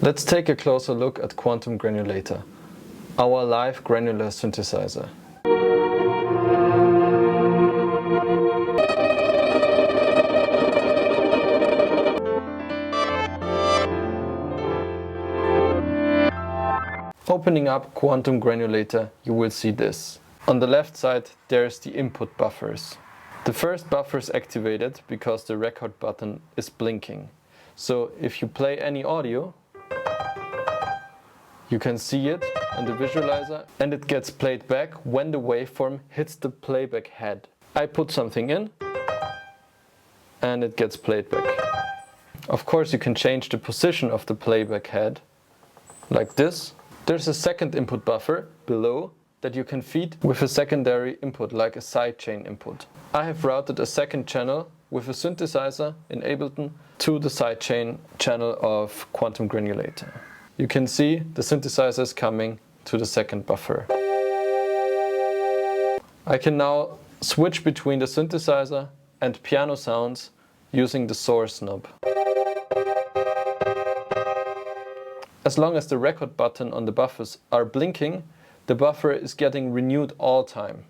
Let's take a closer look at Quantum Granulator, our live granular synthesizer. Opening up Quantum Granulator, you will see this. On the left side there's the input buffers. The first buffer is activated because the record button is blinking. So if you play any audio, you can see it in the visualizer and it gets played back when the waveform hits the playback head. I put something in and it gets played back. Of course you can change the position of the playback head like this. There's a second input buffer below that you can feed with a secondary input like a sidechain input. I have routed a second channel with a synthesizer in Ableton to the sidechain channel of Quantum Granulator. You can see the synthesizer is coming to the second buffer. I can now switch between the synthesizer and piano sounds using the source knob. As long as the record button on the buffers are blinking, the buffer is getting renewed all time.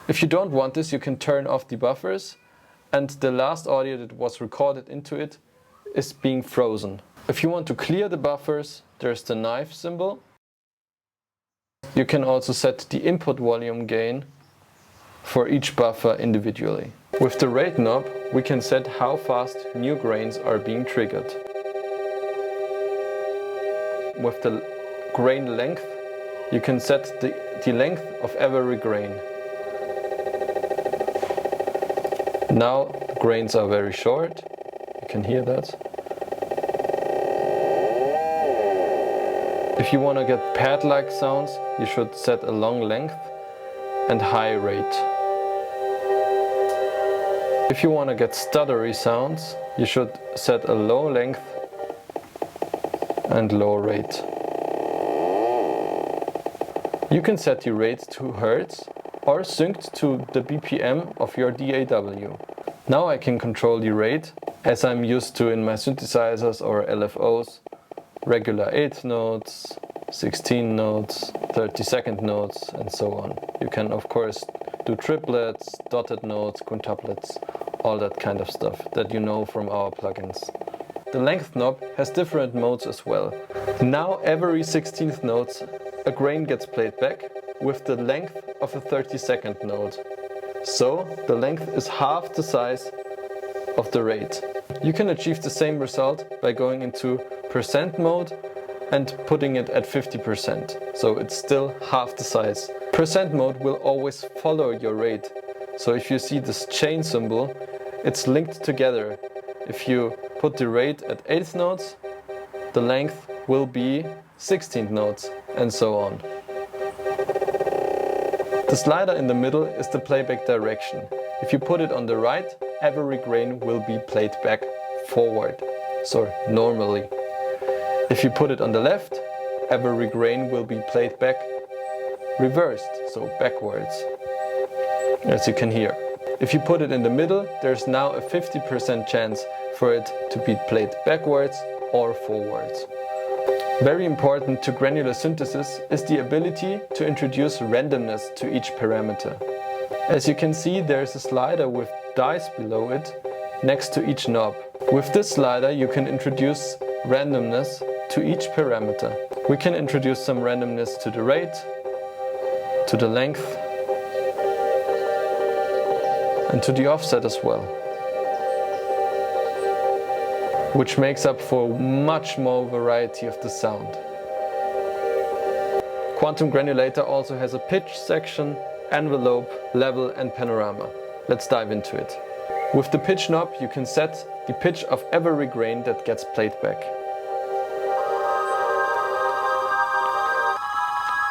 If you don't want this, you can turn off the buffers and the last audio that was recorded into it is being frozen. If you want to clear the buffers, there's the knife symbol. You can also set the input volume gain for each buffer individually. With the rate knob, we can set how fast new grains are being triggered. With the grain length, you can set the length of every grain. Now the grains are very short, you can hear that. If you want to get pad-like sounds, you should set a long length and high rate. If you want to get stuttery sounds, you should set a low length and low rate. You can set the rate to Hz or synced to the BPM of your DAW. Now I can control the rate as I'm used to in my synthesizers or LFOs. Regular 8 notes, 16 notes, 30-second notes and so on. You can of course do triplets, dotted notes, quintuplets, all that kind of stuff that you know from our plugins. The length knob has different modes as well. Now every 16th note a grain gets played back with the length of a 30-second note. So the length is half the size of the rate. You can achieve the same result by going into percent mode and putting it at 50%. So it's still half the size. Percent mode will always follow your rate. So if you see this chain symbol, it's linked together. If you put the rate at 8th notes, the length will be 16th notes and so on. The slider in the middle is the playback direction. If you put it on the right, every grain will be played back forward, so normally. If you put it on the left, every grain will be played back reversed, so backwards, as you can hear. If you put it in the middle, there's now a 50% chance for it to be played backwards or forwards. Very important to granular synthesis is the ability to introduce randomness to each parameter. As you can see, there's a slider with dice below it next to each knob. With this slider you can introduce randomness to each parameter. We can introduce some randomness to the rate, to the length and to the offset as well, which makes up for much more variety of the sound. Quantum Granulator also has a pitch section, envelope, level and panorama. Let's dive into it. With the pitch knob you can set the pitch of every grain that gets played back.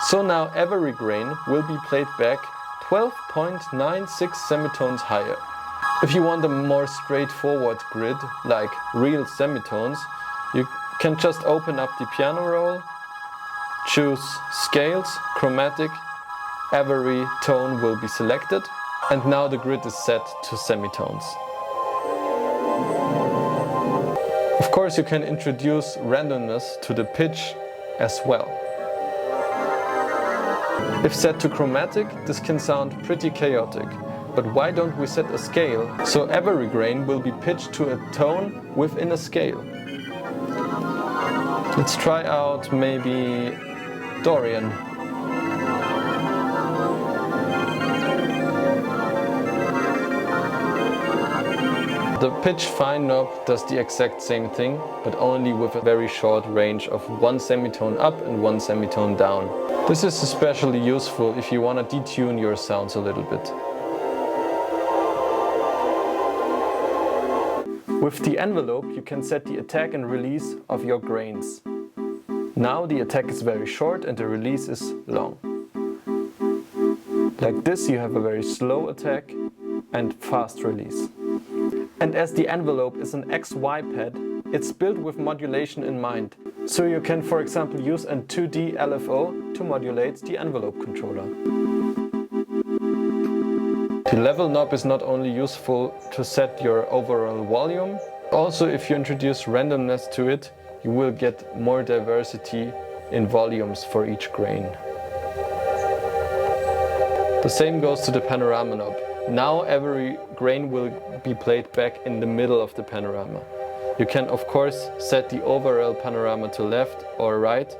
So now every grain will be played back 12.96 semitones higher. If you want a more straightforward grid, like real semitones, you can just open up the piano roll, choose Scales, Chromatic, every tone will be selected, and now the grid is set to semitones. Of course, you can introduce randomness to the pitch as well. If set to chromatic, this can sound pretty chaotic. But why don't we set a scale so every grain will be pitched to a tone within a scale? Let's try out maybe Dorian. The pitch fine knob does the exact same thing, but only with a very short range of one semitone up and one semitone down. This is especially useful if you want to detune your sounds a little bit. With the envelope, you can set the attack and release of your grains. Now the attack is very short and the release is long. Like this, you have a very slow attack and fast release. And as the envelope is an XY pad, it's built with modulation in mind. So you can, for example, use a 2D LFO to modulate the envelope controller. The level knob is not only useful to set your overall volume, also if you introduce randomness to it, you will get more diversity in volumes for each grain. The same goes to the panorama knob. Now every grain will be played back in the middle of the panorama. You can of course set the overall panorama to left or right,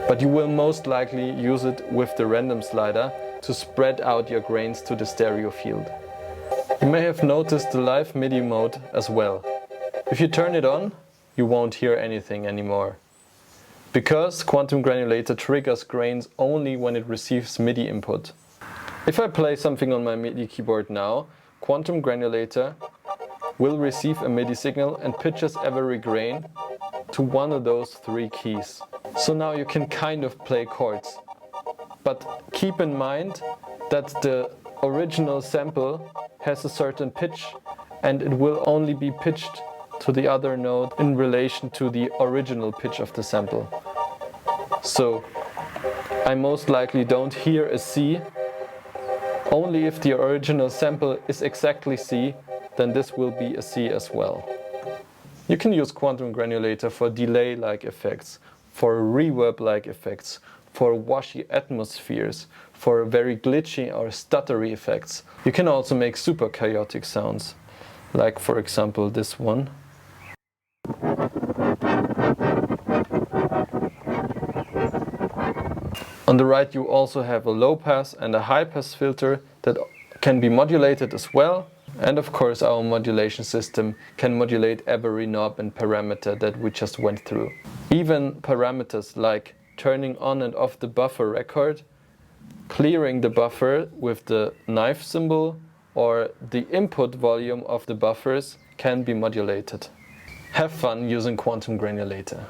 but you will most likely use it with the random slider to spread out your grains to the stereo field. You may have noticed the live Midi mode as well. If you turn it on, you won't hear anything anymore. Because Quantum Granulator triggers grains only when it receives Midi input. If I play something on my Midi keyboard now, Quantum Granulator will receive a Midi signal and pitches every grain to one of those three keys. So now you can kind of play chords. But keep in mind that the original sample has a certain pitch and it will only be pitched to the other note in relation to the original pitch of the sample. So I most likely don't hear a C. Only if the original sample is exactly C, then this will be a C as well. You can use Quantum Granulator for delay-like effects, for reverb-like effects, for washy atmospheres, for very glitchy or stuttery effects. You can also make super chaotic sounds, like for example this one. On the right you also have a low pass and a high pass filter that can be modulated as well. And of course our modulation system can modulate every knob and parameter that we just went through. Even parameters like turning on and off the buffer record, clearing the buffer with the knife symbol, or the input volume of the buffers can be modulated. Have fun using Quantum Granulator.